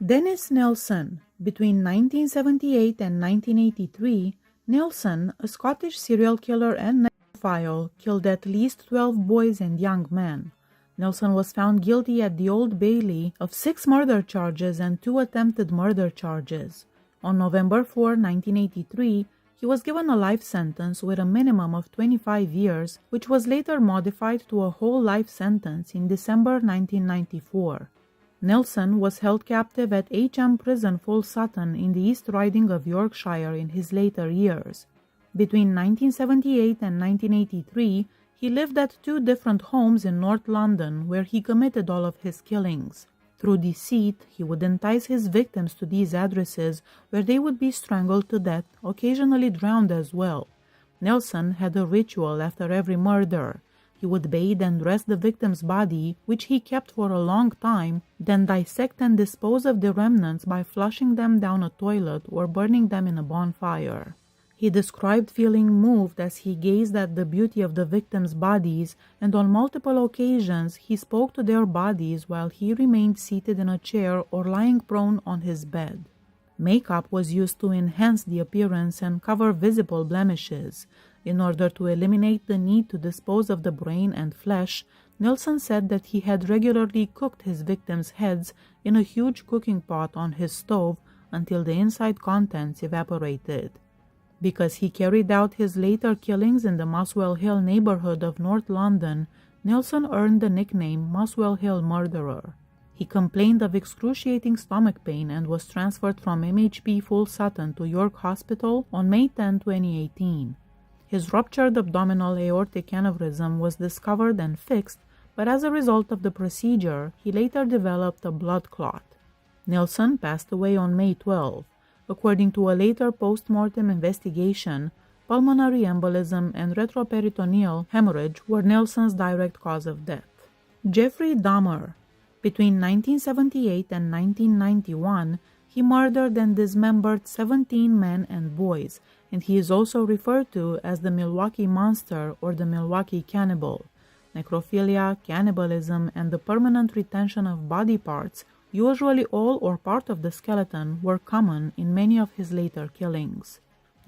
Dennis Nelson. Between 1978 and 1983, Nelson, a Scottish serial killer and necrophile, killed at least 12 boys and young men. Nelson was found guilty at the Old Bailey of 6 murder charges and 2 attempted murder charges. On November 4, 1983, he was given a life sentence with a minimum of 25 years, which was later modified to a whole life sentence in December 1994. Nelson was held captive at HM Prison Full Sutton in the East Riding of Yorkshire in his later years. Between 1978 and 1983, he lived at 2 different homes in North London where he committed all of his killings. Through deceit, he would entice his victims to these addresses where they would be strangled to death, occasionally drowned as well. Nelson had a ritual after every murder. He would bathe and dress the victim's body, which he kept for a long time, then dissect and dispose of the remnants by flushing them down a toilet or burning them in a bonfire. He described feeling moved as he gazed at the beauty of the victims' bodies, and on multiple occasions he spoke to their bodies while he remained seated in a chair or lying prone on his bed. Makeup was used to enhance the appearance and cover visible blemishes. In order to eliminate the need to dispose of the brain and flesh, Nelson said that he had regularly cooked his victims' heads in a huge cooking pot on his stove until the inside contents evaporated. Because he carried out his later killings in the Muswell Hill neighborhood of North London, Nelson earned the nickname Muswell Hill Murderer. He complained of excruciating stomach pain and was transferred from MHP Full Sutton to York Hospital on May 10, 2018. His ruptured abdominal aortic aneurysm was discovered and fixed, but as a result of the procedure, he later developed a blood clot. Nelson passed away on May 12. According to a later post-mortem investigation, pulmonary embolism and retroperitoneal hemorrhage were Nelson's direct cause of death. Jeffrey Dahmer. Between 1978 and 1991, he murdered and dismembered 17 men and boys, and he is also referred to as the Milwaukee Monster or the Milwaukee Cannibal. Necrophilia, cannibalism, and the permanent retention of body parts, usually all or part of the skeleton, were common in many of his later killings.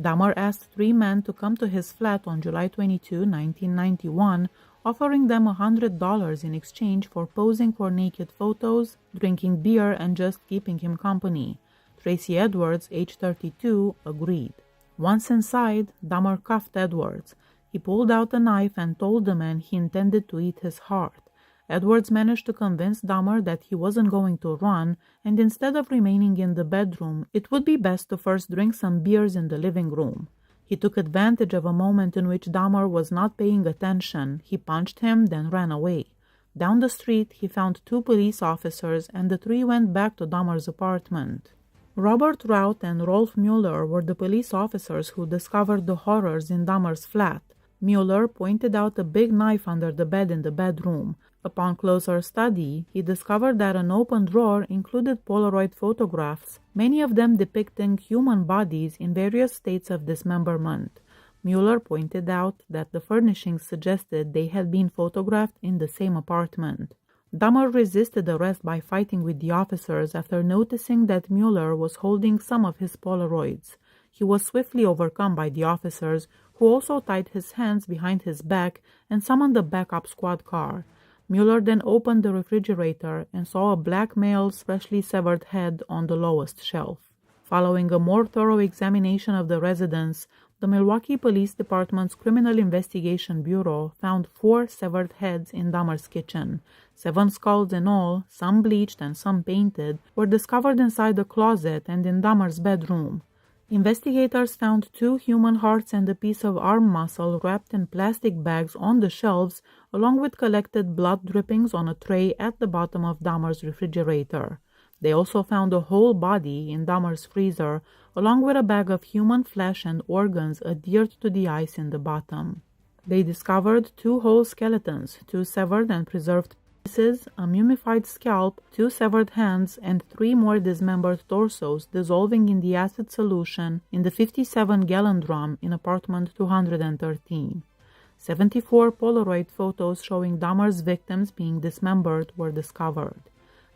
Dahmer asked 3 men to come to his flat on July 22, 1991, offering them $100 in exchange for posing for naked photos, drinking beer, and just keeping him company. Tracy Edwards, age 32, agreed. Once inside, Dahmer cuffed Edwards. He pulled out a knife and told the man he intended to eat his heart. Edwards managed to convince Dahmer that he wasn't going to run, and instead of remaining in the bedroom, it would be best to first drink some beers in the living room. He took advantage of a moment in which Dahmer was not paying attention. He punched him, then ran away. Down the street, he found 2 police officers, and the 3 went back to Dahmer's apartment. Robert Rout and Rolf Mueller were the police officers who discovered the horrors in Dahmer's flat. Mueller pointed out a big knife under the bed in the bedroom. Upon closer study, he discovered that an open drawer included Polaroid photographs, many of them depicting human bodies in various states of dismemberment. Mueller pointed out that the furnishings suggested they had been photographed in the same apartment. Dahmer resisted arrest by fighting with the officers after noticing that Mueller was holding some of his Polaroids. He was swiftly overcome by the officers, who also tied his hands behind his back and summoned a backup squad car. Mueller then opened the refrigerator and saw a black male's freshly severed head on the lowest shelf. Following a more thorough examination of the residence, the Milwaukee Police Department's Criminal Investigation Bureau found 4 severed heads in Dahmer's kitchen. 7 skulls in all, some bleached and some painted, were discovered inside a closet and in Dahmer's bedroom. Investigators found 2 human hearts and a piece of arm muscle wrapped in plastic bags on the shelves, along with collected blood drippings on a tray at the bottom of Dahmer's refrigerator. They also found a whole body in Dahmer's freezer, along with a bag of human flesh and organs adhered to the ice in the bottom. They discovered 2 whole skeletons, 2 severed and preserved pieces, a mummified scalp, 2 severed hands, and 3 more dismembered torsos dissolving in the acid solution in the 57-gallon drum in apartment 213. 74 Polaroid photos showing Dahmer's victims being dismembered were discovered.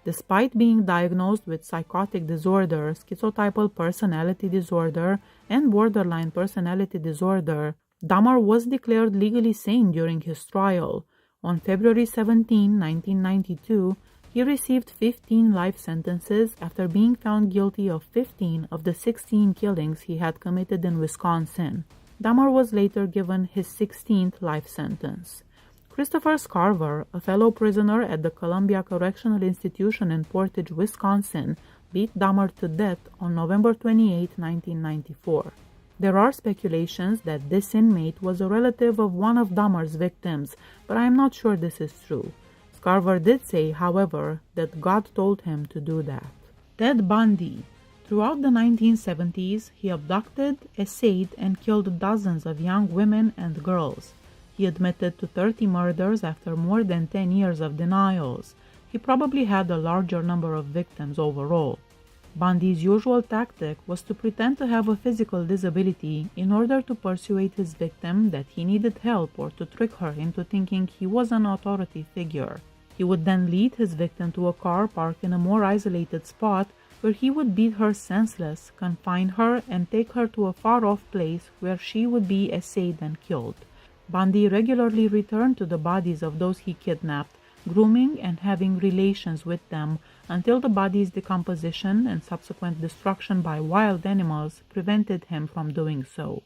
Despite being diagnosed with psychotic disorder, schizotypal personality disorder, and borderline personality disorder, Dahmer was declared legally sane during his trial. On February 17, 1992, he received 15 life sentences after being found guilty of 15 of the 16 killings he had committed in Wisconsin. Dahmer was later given his 16th life sentence. Christopher Scarver, a fellow prisoner at the Columbia Correctional Institution in Portage, Wisconsin, beat Dahmer to death on November 28, 1994. There are speculations that this inmate was a relative of one of Dahmer's victims, but I am not sure this is true. Scarver did say, however, that God told him to do that. Ted Bundy. Throughout the 1970s, he abducted, essayed, and killed dozens of young women and girls. He admitted to 30 murders after more than 10 years of denials. He probably had a larger number of victims overall. Bundy's usual tactic was to pretend to have a physical disability in order to persuade his victim that he needed help or to trick her into thinking he was an authority figure. He would then lead his victim to a car parked in a more isolated spot where he would beat her senseless, confine her, and take her to a far-off place where she would be essayed and killed. Bundy regularly returned to the bodies of those he kidnapped, grooming and having relations with them until the body's decomposition and subsequent destruction by wild animals prevented him from doing so.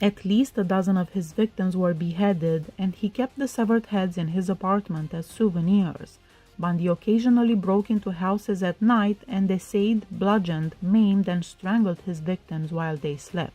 At least a dozen of his victims were beheaded, and he kept the severed heads in his apartment as souvenirs. Bundy occasionally broke into houses at night and essayed, bludgeoned, maimed, and strangled his victims while they slept.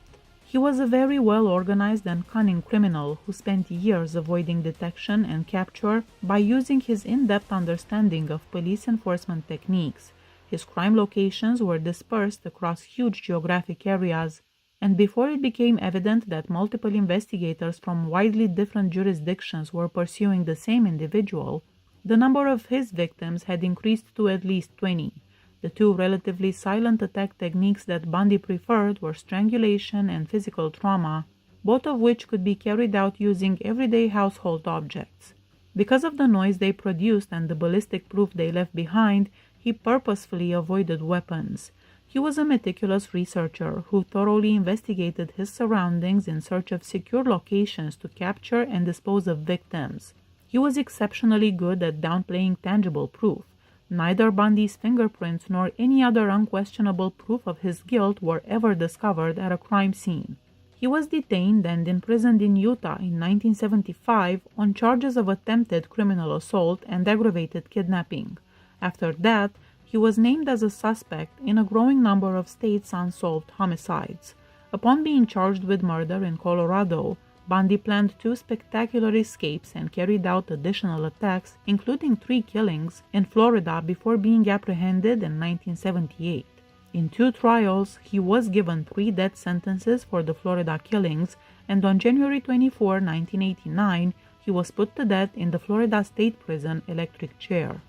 He was a very well-organized and cunning criminal who spent years avoiding detection and capture by using his in-depth understanding of police enforcement techniques. His crime locations were dispersed across huge geographic areas, and before it became evident that multiple investigators from widely different jurisdictions were pursuing the same individual, the number of his victims had increased to at least 20. The two relatively silent attack techniques that Bundy preferred were strangulation and physical trauma, both of which could be carried out using everyday household objects. Because of the noise they produced and the ballistic proof they left behind, he purposefully avoided weapons. He was a meticulous researcher who thoroughly investigated his surroundings in search of secure locations to capture and dispose of victims. He was exceptionally good at downplaying tangible proof. Neither Bundy's fingerprints nor any other unquestionable proof of his guilt were ever discovered at a crime scene. He was detained and imprisoned in Utah in 1975 on charges of attempted criminal assault and aggravated kidnapping. After that, he was named as a suspect in a growing number of states' unsolved homicides. Upon being charged with murder in Colorado, Bundy planned 2 spectacular escapes and carried out additional attacks, including 3 killings, in Florida before being apprehended in 1978. In 2 trials, he was given 3 death sentences for the Florida killings, and on January 24, 1989, he was put to death in the Florida State Prison electric chair.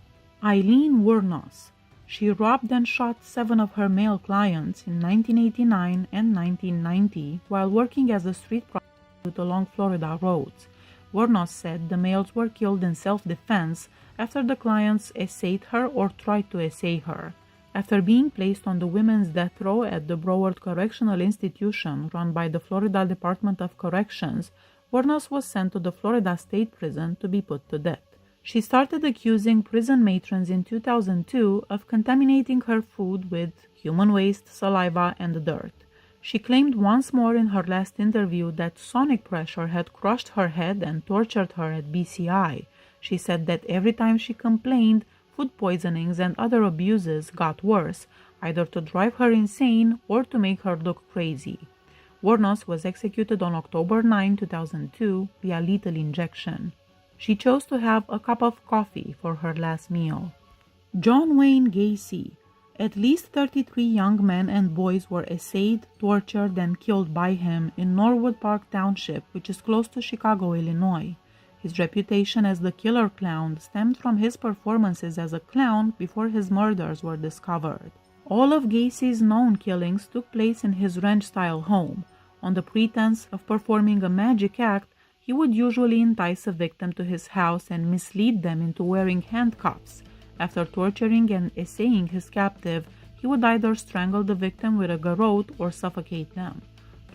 Aileen Wuornos. She robbed and shot 7 of her male clients in 1989 and 1990 while working as a street prostitute along Florida roads. Wuornos said the males were killed in self-defense after the clients essayed her or tried to essay her. After being placed on the women's death row at the Broward Correctional Institution run by the Florida Department of Corrections, Wuornos was sent to the Florida State Prison to be put to death. She started accusing prison matrons in 2002 of contaminating her food with human waste, saliva, and dirt. She claimed once more in her last interview that sonic pressure had crushed her head and tortured her at BCI. She said that every time she complained, food poisonings and other abuses got worse, either to drive her insane or to make her look crazy. Wuornos was executed on October 9, 2002 via lethal injection. She chose to have a cup of coffee for her last meal. John Wayne Gacy. At least 33 young men and boys were essayed, tortured, and killed by him in Norwood Park Township, which is close to Chicago, Illinois. His reputation as the killer clown stemmed from his performances as a clown before his murders were discovered. All of Gacy's known killings took place in his ranch-style home. On the pretense of performing a magic act, he would usually entice a victim to his house and mislead them into wearing handcuffs. After torturing and assaying his captive, he would either strangle the victim with a garrote or suffocate them.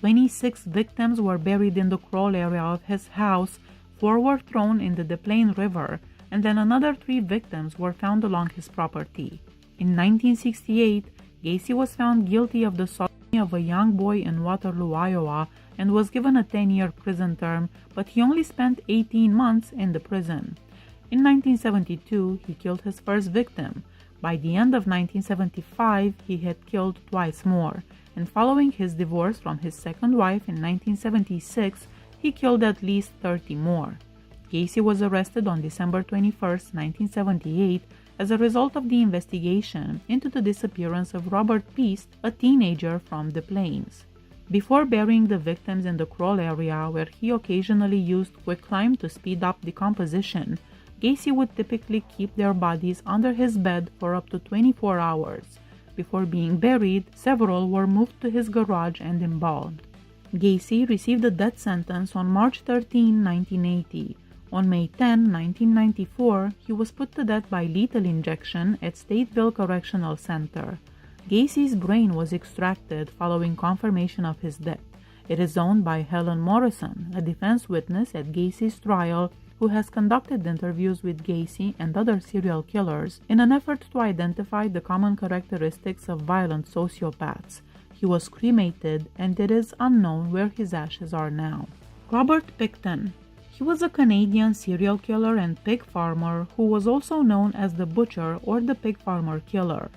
26 victims were buried in the crawl area of his house, 4 were thrown into the Plain River, and then another 3 victims were found along his property. In 1968, Gacy was found guilty of the sodomy of a young boy in Waterloo, Iowa, and was given a 10-year prison term, but he only spent 18 months in the prison. In 1972, he killed his first victim. By the end of 1975, he had killed twice more, and following his divorce from his second wife in 1976, he killed at least 30 more. Gacy was arrested on December 21, 1978, as a result of the investigation into the disappearance of Robert Peast, a teenager from the Plains. Before burying the victims in the crawl area, where he occasionally used quicklime to speed up decomposition, Gacy would typically keep their bodies under his bed for up to 24 hours. Before being buried, several were moved to his garage and embalmed. Gacy received a death sentence on March 13, 1980. On May 10, 1994, he was put to death by lethal injection at Stateville Correctional Center. Gacy's brain was extracted following confirmation of his death. It is owned by Helen Morrison, a defense witness at Gacy's trial, who has conducted interviews with Gacy and other serial killers in an effort to identify the common characteristics of violent sociopaths. He was cremated, and it is unknown where his ashes are now. Robert Pikton. He was a Canadian serial killer and pig farmer who was also known as the Butcher or the Pig Farmer Killer.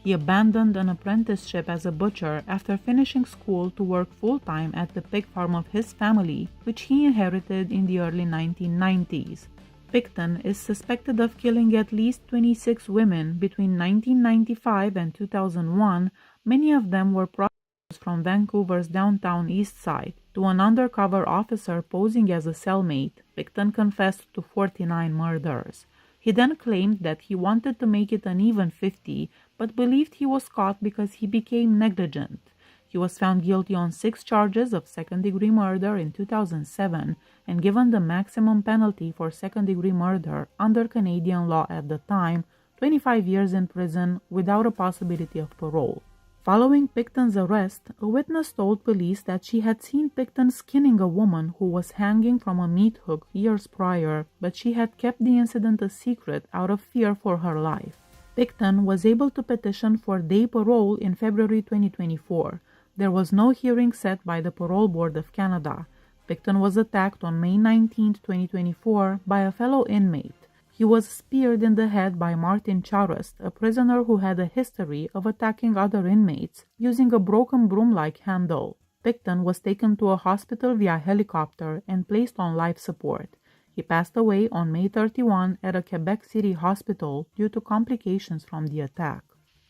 He abandoned an apprenticeship as a butcher after finishing school to work full-time at the pig farm of his family, which he inherited in the early 1990s. Pikton is suspected of killing at least 26 women between 1995 and 2001. Many of them were prostitutes from Vancouver's downtown east side. To an undercover officer posing as a cellmate, Pikton confessed to 49 murders. He then claimed that he wanted to make it an even 50, but believed he was caught because he became negligent. He was found guilty on 6 charges of second-degree murder in 2007 and given the maximum penalty for second-degree murder under Canadian law at the time, 25 years in prison without a possibility of parole. Following Pikton's arrest, a witness told police that she had seen Pikton skinning a woman who was hanging from a meat hook years prior, but she had kept the incident a secret out of fear for her life. Pikton was able to petition for day parole in February 2024. There was no hearing set by the Parole Board of Canada. Pikton was attacked on May 19, 2024 by a fellow inmate. He was speared in the head by Martin Charest, a prisoner who had a history of attacking other inmates using a broken broom-like handle. Pikton was taken to a hospital via helicopter and placed on life support. He passed away on May 31 at a Quebec City hospital due to complications from the attack.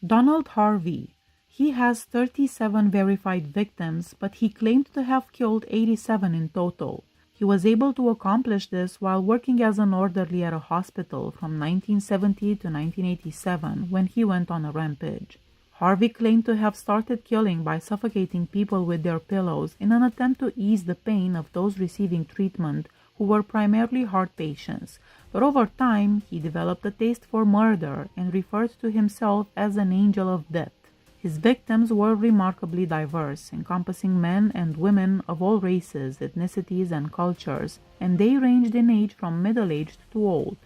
Donald Harvey. He has 37 verified victims, but he claimed to have killed 87 in total. He was able to accomplish this while working as an orderly at a hospital from 1970 to 1987 when he went on a rampage. Harvey claimed to have started killing by suffocating people with their pillows in an attempt to ease the pain of those receiving treatment, who were primarily heart patients, but over time he developed a taste for murder and referred to himself as an angel of death. His victims were remarkably diverse, encompassing men and women of all races, ethnicities, and cultures, and they ranged in age from middle-aged to old.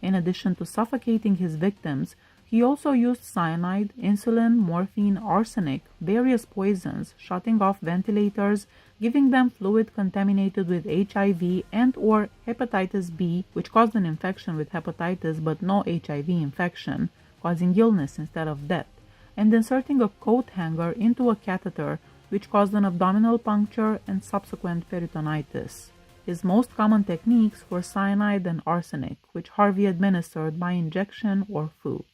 In addition to suffocating his victims, he also used cyanide, insulin, morphine, arsenic, various poisons, shutting off ventilators, giving them fluid contaminated with HIV and/or hepatitis B, which caused an infection with hepatitis but no HIV infection, causing illness instead of death, and inserting a coat hanger into a catheter, which caused an abdominal puncture and subsequent peritonitis. His most common techniques were cyanide and arsenic, which Harvey administered by injection or food.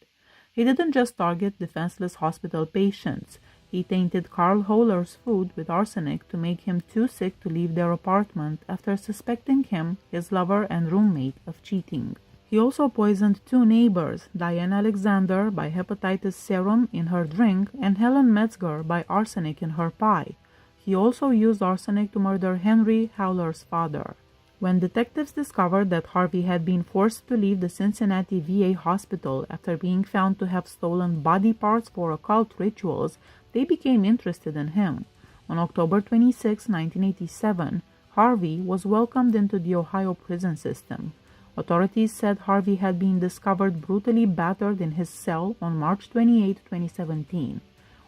He didn't just target defenseless hospital patients. He tainted Carl Holler's food with arsenic to make him too sick to leave their apartment after suspecting him, his lover and roommate, of cheating. He also poisoned 2 neighbors, Diane Alexander by hepatitis serum in her drink and Helen Metzger by arsenic in her pie. He also used arsenic to murder Henry Howler's father. When detectives discovered that Harvey had been forced to leave the Cincinnati VA hospital after being found to have stolen body parts for occult rituals, they became interested in him. On October 26, 1987, Harvey was welcomed into the Ohio prison system. Authorities said Harvey had been discovered brutally battered in his cell on March 28, 2017.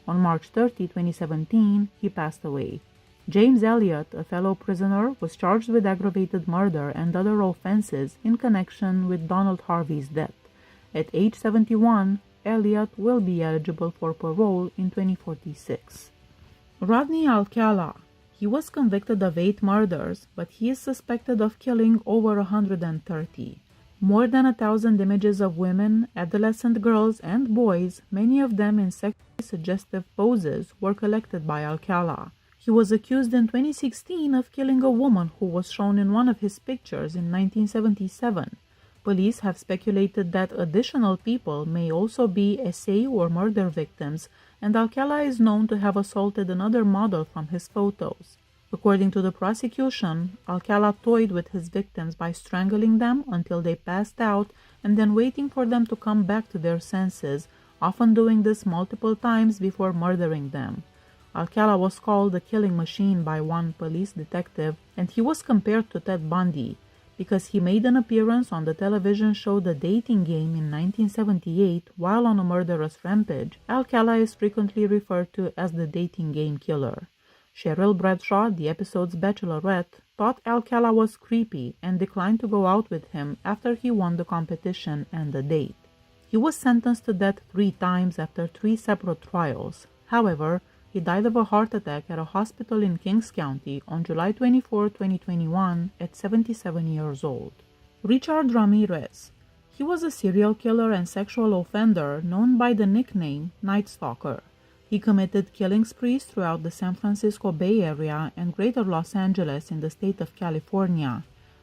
On March 30, 2017, he passed away. James Elliott, a fellow prisoner, was charged with aggravated murder and other offenses in connection with Donald Harvey's death. At age 71, Elliott will be eligible for parole in 2046. Rodney Alcala. He was convicted of 8 murders, but he is suspected of killing over 130. More than 1,000 images of women, adolescent girls, and boys, many of them in sexually suggestive poses, were collected by Alcala. He was accused in 2016 of killing a woman who was shown in one of his pictures in 1977. Police have speculated that additional people may also be essay or murder victims, and Alcala is known to have assaulted another model from his photos. According to the prosecution, Alcala toyed with his victims by strangling them until they passed out and then waiting for them to come back to their senses, often doing this multiple times before murdering them. Alcala was called a killing machine by one police detective, and he was compared to Ted Bundy. Because he made an appearance on the television show The Dating Game in 1978 while on a murderous rampage, Alcala is frequently referred to as the Dating Game Killer. Cheryl Bradshaw, the episode's bachelorette, thought Alcala was creepy and declined to go out with him after he won the competition and the date. He was sentenced to death 3 times after 3 separate trials. However, he died of a heart attack at a hospital in Kings County on July 24, 2021, at 77 years old. Richard Ramirez. He was a serial killer and sexual offender known by the nickname Night Stalker. He committed killing sprees throughout the San Francisco Bay Area and Greater Los Angeles in the state of California.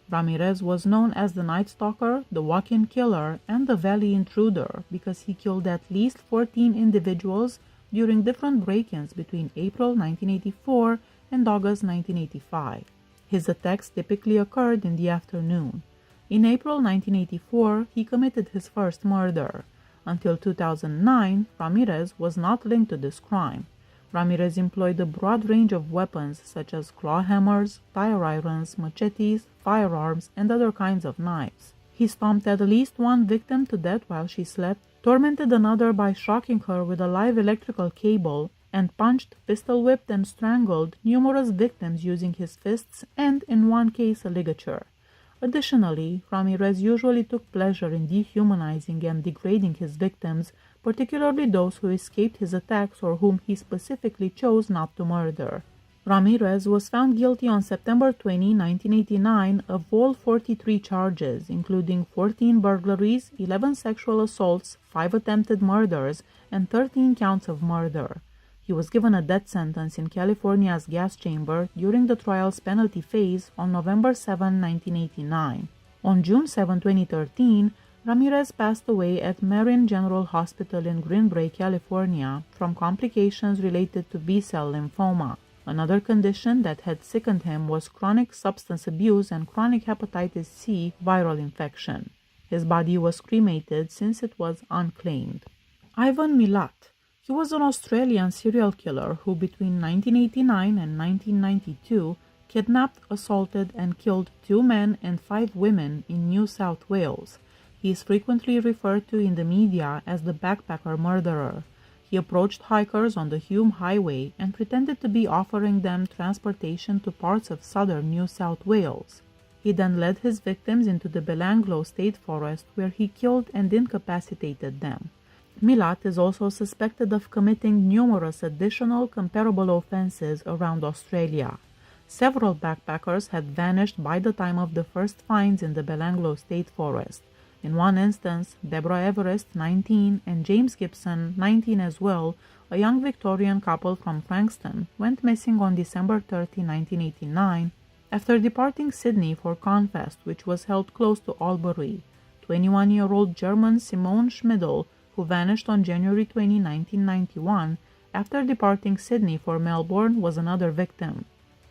Ramirez was known as the Night Stalker, the Walk-in Killer, and the Valley Intruder because he killed at least 14 individuals during different break-ins between April 1984 and August 1985. His attacks typically occurred in the afternoon. In April 1984, he committed his first murder. Until 2009, Ramirez was not linked to this crime. Ramirez employed a broad range of weapons such as claw hammers, tire irons, machetes, firearms, and other kinds of knives. He stomped at least one victim to death while she slept, tormented another by shocking her with a live electrical cable, and punched, pistol-whipped, and strangled numerous victims using his fists and, in one case, a ligature. Additionally, Ramirez usually took pleasure in dehumanizing and degrading his victims, particularly those who escaped his attacks or whom he specifically chose not to murder. Ramirez was found guilty on September 20, 1989 of all 43 charges, including 14 burglaries, 11 sexual assaults, 5 attempted murders, and 13 counts of murder. He was given a death sentence in California's gas chamber during the trial's penalty phase on November 7, 1989. On June 7, 2013, Ramirez passed away at Marin General Hospital in Green Bay, California, from complications related to B-cell lymphoma. Another condition that had sickened him was chronic substance abuse and chronic hepatitis C viral infection. His body was cremated since it was unclaimed. Ivan Milat. He was an Australian serial killer who between 1989 and 1992 kidnapped, assaulted, and killed 2 men and 5 women in New South Wales. He is frequently referred to in the media as the backpacker murderer. He approached hikers on the Hume Highway and pretended to be offering them transportation to parts of southern New South Wales. He then led his victims into the Belanglo State Forest where he killed and incapacitated them. Milat is also suspected of committing numerous additional comparable offenses around Australia. Several backpackers had vanished by the time of the first finds in the Belanglo State Forest. In one instance, Deborah Everest, 19, and James Gibson, 19 as well, a young Victorian couple from Frankston, went missing on December 30, 1989, after departing Sydney for Confest, which was held close to Albury. 21-year-old German Simone Schmidl, who vanished on January 20, 1991, after departing Sydney for Melbourne, was another victim.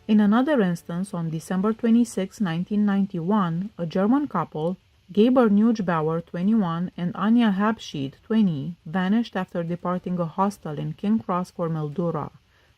In another instance, on December 26, 1991, a German couple, Gayy Nugebauer, 21, and Anya Habschied, 20, vanished after departing a hostel in King Cross for Mildura.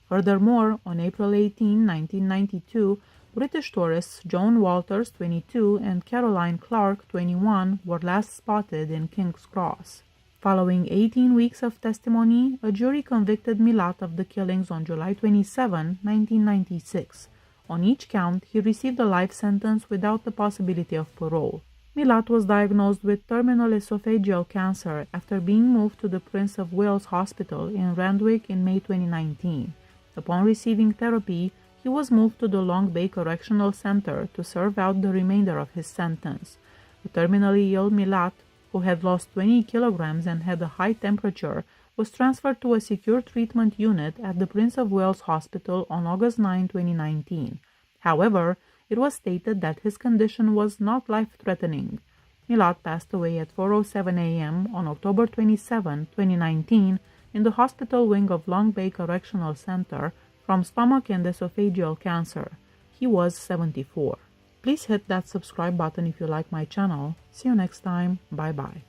Furthermore, on April 18, 1992, British tourists Joan Walters, 22, and Caroline Clark, 21, were last spotted in King's Cross. Following 18 weeks of testimony, a jury convicted Milat of the killings on July 27, 1996. On each count, he received a life sentence without the possibility of parole. Milat was diagnosed with terminal esophageal cancer after being moved to the Prince of Wales Hospital in Randwick in May 2019. Upon receiving therapy, he was moved to the Long Bay Correctional Center to serve out the remainder of his sentence. The terminally ill Milat, who had lost 20 kilograms and had a high temperature, was transferred to a secure treatment unit at the Prince of Wales Hospital on August 9, 2019. However, it was stated that his condition was not life-threatening. Milat passed away at 4:07 a.m. on October 27, 2019, in the hospital wing of Long Bay Correctional Center from stomach and esophageal cancer. He was 74. Please hit that subscribe button if you like my channel. See you next time. Bye-bye.